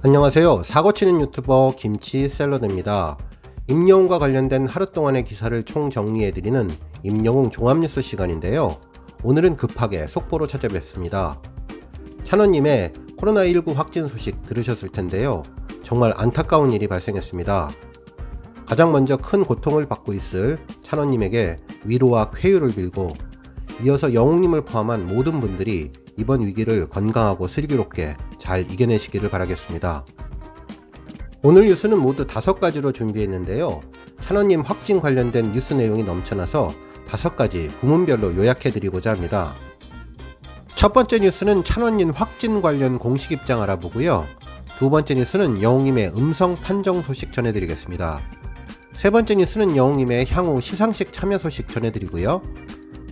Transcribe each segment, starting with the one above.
안녕하세요. 사고치는 유튜버 김치샐러드입니다. 임영웅과 관련된 하루 동안의 기사를 총정리해드리는 임영웅 종합뉴스 시간인데요. 오늘은 급하게 속보로 찾아뵙습니다. 찬원님의 코로나19 확진 소식 들으셨을 텐데요. 정말 안타까운 일이 발생했습니다. 가장 먼저 큰 고통을 받고 있을 찬원님에게 위로와 쾌유를 빌고, 이어서 영웅님을 포함한 모든 분들이 이번 위기를 건강하고 슬기롭게 잘 이겨내시기를 바라겠습니다. 오늘 뉴스는 모두 5가지로 준비했는데요. 찬원님 확진 관련된 뉴스 내용이 넘쳐나서 5가지 부문별로 요약해드리고자 합니다. 첫 번째 뉴스는 찬원님 확진 관련 공식 입장 알아보고요. 두 번째 뉴스는 영웅님의 음성 판정 소식 전해드리겠습니다. 세 번째 뉴스는 영웅님의 향후 시상식 참여 소식 전해드리고요.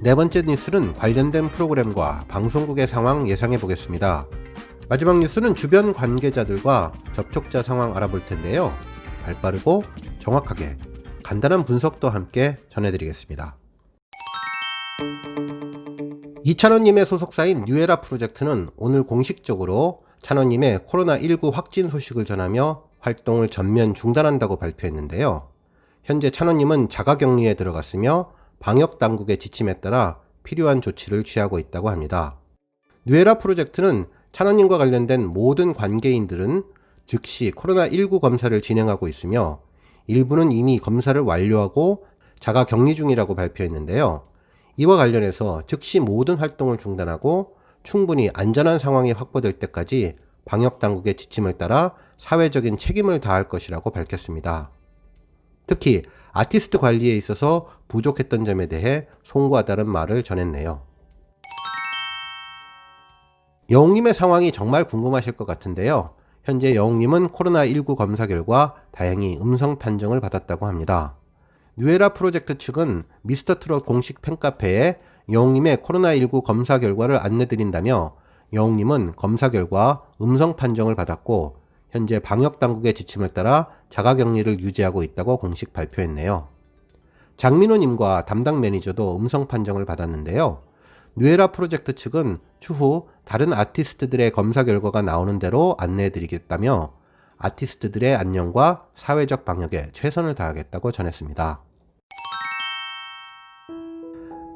네 번째 뉴스는 관련된 프로그램과 방송국의 상황 예상해보겠습니다. 마지막 뉴스는 주변 관계자들과 접촉자 상황 알아볼 텐데요. 발빠르고 정확하게 간단한 분석도 함께 전해드리겠습니다. 이찬원님의 소속사인 뉴에라 프로젝트는 오늘 공식적으로 찬원님의 코로나19 확진 소식을 전하며 활동을 전면 중단한다고 발표했는데요. 현재 찬원님은 자가격리에 들어갔으며 방역당국의 지침에 따라 필요한 조치를 취하고 있다고 합니다. 뉴에라 프로젝트는 찬원님과 관련된 모든 관계인들은 즉시 코로나19 검사를 진행하고 있으며 일부는 이미 검사를 완료하고 자가격리 중이라고 발표했는데요. 이와 관련해서 즉시 모든 활동을 중단하고 충분히 안전한 상황이 확보될 때까지 방역당국의 지침을 따라 사회적인 책임을 다할 것이라고 밝혔습니다. 특히 아티스트 관리에 있어서 부족했던 점에 대해 송구하다는 말을 전했네요. 영웅님의 상황이 정말 궁금하실 것 같은데요. 현재 영웅님은 코로나19 검사 결과 다행히 음성 판정을 받았다고 합니다. 뉴에라 프로젝트 측은 미스터트롯 공식 팬카페에 영웅님의 코로나19 검사 결과를 안내드린다며 영웅님은 검사 결과 음성 판정을 받았고 현재 방역당국의 지침을 따라 자가격리를 유지하고 있다고 공식 발표했네요. 장민호님과 담당 매니저도 음성 판정을 받았는데요. 뉴에라 프로젝트 측은 추후 다른 아티스트들의 검사 결과가 나오는 대로 안내해드리겠다며 아티스트들의 안녕과 사회적 방역에 최선을 다하겠다고 전했습니다.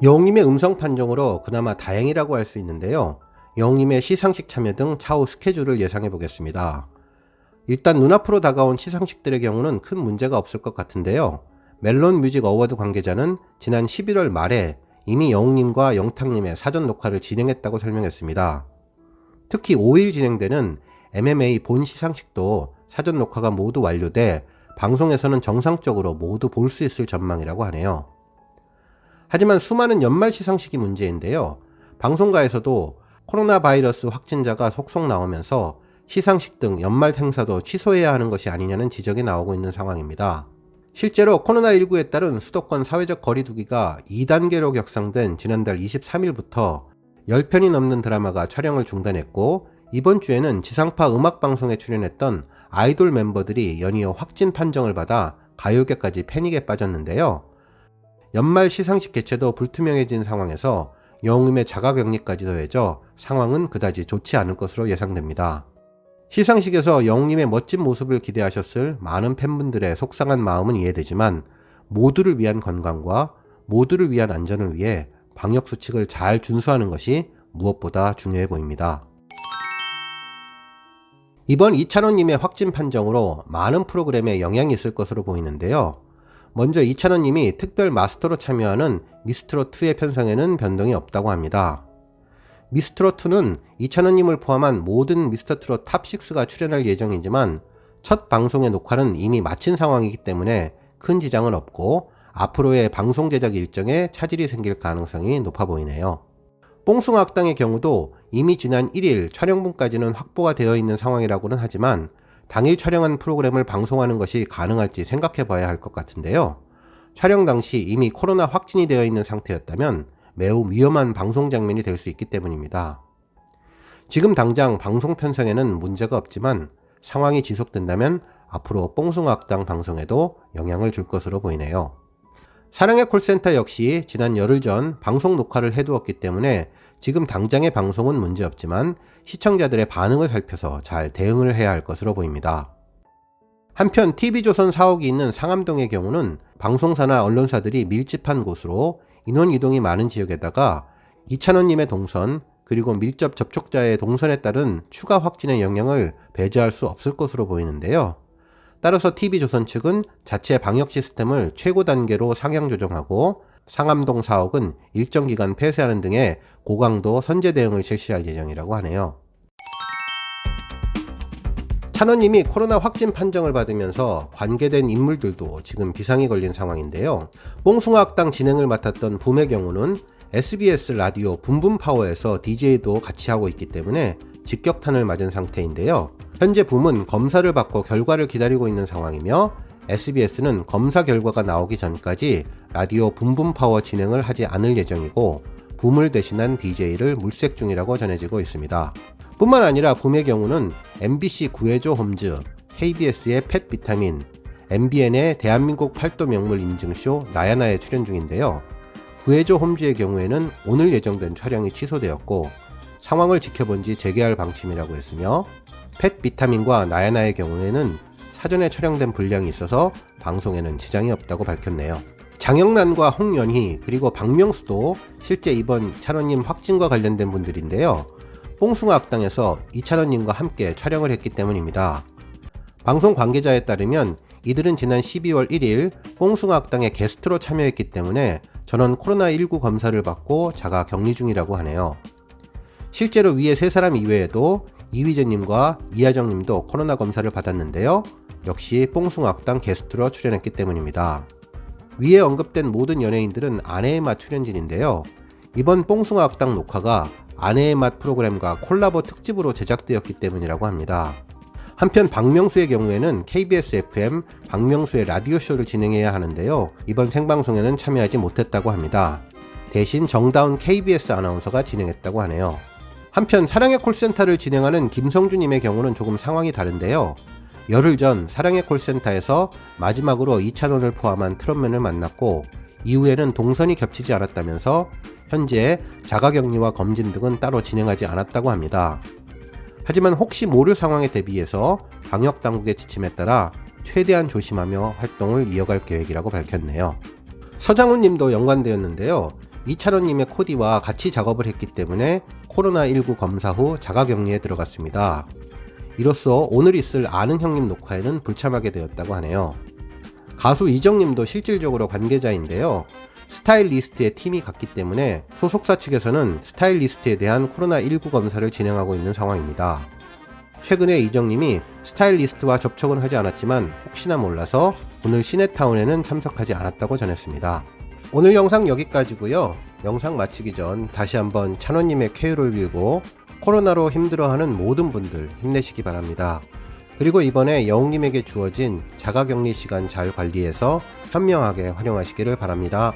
영웅님의 음성 판정으로 그나마 다행이라고 할 수 있는데요. 영웅님의 시상식 참여 등 차후 스케줄을 예상해 보겠습니다. 일단 눈앞으로 다가온 시상식들의 경우는 큰 문제가 없을 것 같은데요. 멜론 뮤직 어워드 관계자는 지난 11월 말에 이미 영웅님과 영탁님의 사전 녹화를 진행했다고 설명했습니다. 특히 5일 진행되는 MMA 본 시상식도 사전 녹화가 모두 완료돼 방송에서는 정상적으로 모두 볼 수 있을 전망이라고 하네요. 하지만 수많은 연말 시상식이 문제인데요. 방송가에서도 코로나 바이러스 확진자가 속속 나오면서 시상식 등 연말 행사도 취소해야 하는 것이 아니냐는 지적이 나오고 있는 상황입니다. 실제로 코로나19에 따른 수도권 사회적 거리두기가 2단계로 격상된 지난달 23일부터 10편이 넘는 드라마가 촬영을 중단했고, 이번 주에는 지상파 음악방송에 출연했던 아이돌 멤버들이 연이어 확진 판정을 받아 가요계까지 패닉에 빠졌는데요. 연말 시상식 개최도 불투명해진 상황에서 영웅님의 자가격리까지 더해져 상황은 그다지 좋지 않을 것으로 예상됩니다. 시상식에서 영웅님의 멋진 모습을 기대하셨을 많은 팬분들의 속상한 마음은 이해되지만 모두를 위한 건강과 모두를 위한 안전을 위해 방역수칙을 잘 준수하는 것이 무엇보다 중요해 보입니다. 이번 이찬원님의 확진 판정으로 많은 프로그램에 영향이 있을 것으로 보이는데요. 먼저 이찬원님이 특별 마스터로 참여하는 미스트롯2의 편성에는 변동이 없다고 합니다. 미스트롯2는 이찬원님을 포함한 모든 미스터트롯 탑6가 출연할 예정이지만 첫 방송의 녹화는 이미 마친 상황이기 때문에 큰 지장은 없고 앞으로의 방송 제작 일정에 차질이 생길 가능성이 높아 보이네요. 뽕숭아학당의 경우도 이미 지난 1일 촬영분까지는 확보가 되어 있는 상황이라고는 하지만 당일 촬영한 프로그램을 방송하는 것이 가능할지 생각해 봐야 할 것 같은데요. 촬영 당시 이미 코로나 확진이 되어 있는 상태였다면 매우 위험한 방송 장면이 될 수 있기 때문입니다. 지금 당장 방송 편성에는 문제가 없지만 상황이 지속된다면 앞으로 뽕숭아학당 방송에도 영향을 줄 것으로 보이네요. 사랑의 콜센터 역시 지난 열흘 전 방송 녹화를 해두었기 때문에 지금 당장의 방송은 문제없지만 시청자들의 반응을 살펴서 잘 대응을 해야 할 것으로 보입니다. 한편 TV조선 사옥이 있는 상암동의 경우는 방송사나 언론사들이 밀집한 곳으로 인원 이동이 많은 지역에다가 이찬원님의 동선 그리고 밀접 접촉자의 동선에 따른 추가 확진의 영향을 배제할 수 없을 것으로 보이는데요. 따라서 TV조선 측은 자체 방역 시스템을 최고 단계로 상향 조정하고 상암동 사옥은 일정 기간 폐쇄하는 등의 고강도 선제 대응을 실시할 예정이라고 하네요. 찬원님이 코로나 확진 판정을 받으면서 관계된 인물들도 지금 비상이 걸린 상황인데요. 뽕숭아학당 진행을 맡았던 붐의 경우는 SBS 라디오 붐붐파워에서 DJ도 같이 하고 있기 때문에 직격탄을 맞은 상태인데요. 현재 붐은 검사를 받고 결과를 기다리고 있는 상황이며 SBS는 검사 결과가 나오기 전까지 라디오 붐붐파워 진행을 하지 않을 예정이고 붐을 대신한 DJ를 물색 중이라고 전해지고 있습니다. 뿐만 아니라 붐의 경우는 MBC 구해줘 홈즈, KBS의 펫 비타민, MBN의 대한민국 팔도 명물 인증쇼 나야나에 출연 중인데요. 구해줘 홈즈의 경우에는 오늘 예정된 촬영이 취소되었고 상황을 지켜본 지 재개할 방침이라고 했으며 펫 비타민과 나야나의 경우에는 사전에 촬영된 분량이 있어서 방송에는 지장이 없다고 밝혔네요. 장영란과 홍연희 그리고 박명수도 실제 이번 이찬원님 확진과 관련된 분들인데요. 뽕숭아학당에서 이찬원님과 함께 촬영을 했기 때문입니다. 방송 관계자에 따르면 이들은 지난 12월 1일 뽕숭아학당에 게스트로 참여했기 때문에 전원 코로나19 검사를 받고 자가 격리 중이라고 하네요. 실제로 위에 세 사람 이외에도 이휘재님과 이하정님도 코로나 검사를 받았는데요. 역시 뽕숭아학당 게스트로 출연했기 때문입니다. 위에 언급된 모든 연예인들은 아내의 맛 출연진인데요. 이번 뽕숭아학당 녹화가 아내의 맛 프로그램과 콜라보 특집으로 제작되었기 때문이라고 합니다. 한편 박명수의 경우에는 KBS FM 박명수의 라디오쇼를 진행해야 하는데요. 이번 생방송에는 참여하지 못했다고 합니다. 대신 정다운 KBS 아나운서가 진행했다고 하네요. 한편 사랑의 콜센터를 진행하는 김성주님의 경우는 조금 상황이 다른데요. 열흘 전 사랑의 콜센터에서 마지막으로 이찬원을 포함한 트롯맨을 만났고 이후에는 동선이 겹치지 않았다면서 현재 자가격리와 검진 등은 따로 진행하지 않았다고 합니다. 하지만 혹시 모를 상황에 대비해서 방역당국의 지침에 따라 최대한 조심하며 활동을 이어갈 계획이라고 밝혔네요. 서장훈 님도 연관되었는데요. 이찬원 님의 코디와 같이 작업을 했기 때문에 코로나19 검사 후 자가격리에 들어갔습니다. 이로써 오늘 있을 아는 형님 녹화에는 불참하게 되었다고 하네요. 가수 이정님도 실질적으로 관계자인데요. 스타일리스트의 팀이 같기 때문에 소속사 측에서는 스타일리스트에 대한 코로나19 검사를 진행하고 있는 상황입니다. 최근에 이정님이 스타일리스트와 접촉은 하지 않았지만 혹시나 몰라서 오늘 시네타운에는 참석하지 않았다고 전했습니다. 오늘 영상 여기까지고요. 영상 마치기 전 다시 한번 찬원님의 쾌유를 빌고 코로나로 힘들어하는 모든 분들 힘내시기 바랍니다. 그리고 이번에 여웅님에게 주어진 자가격리 시간 잘 관리해서 현명하게 활용하시기를 바랍니다.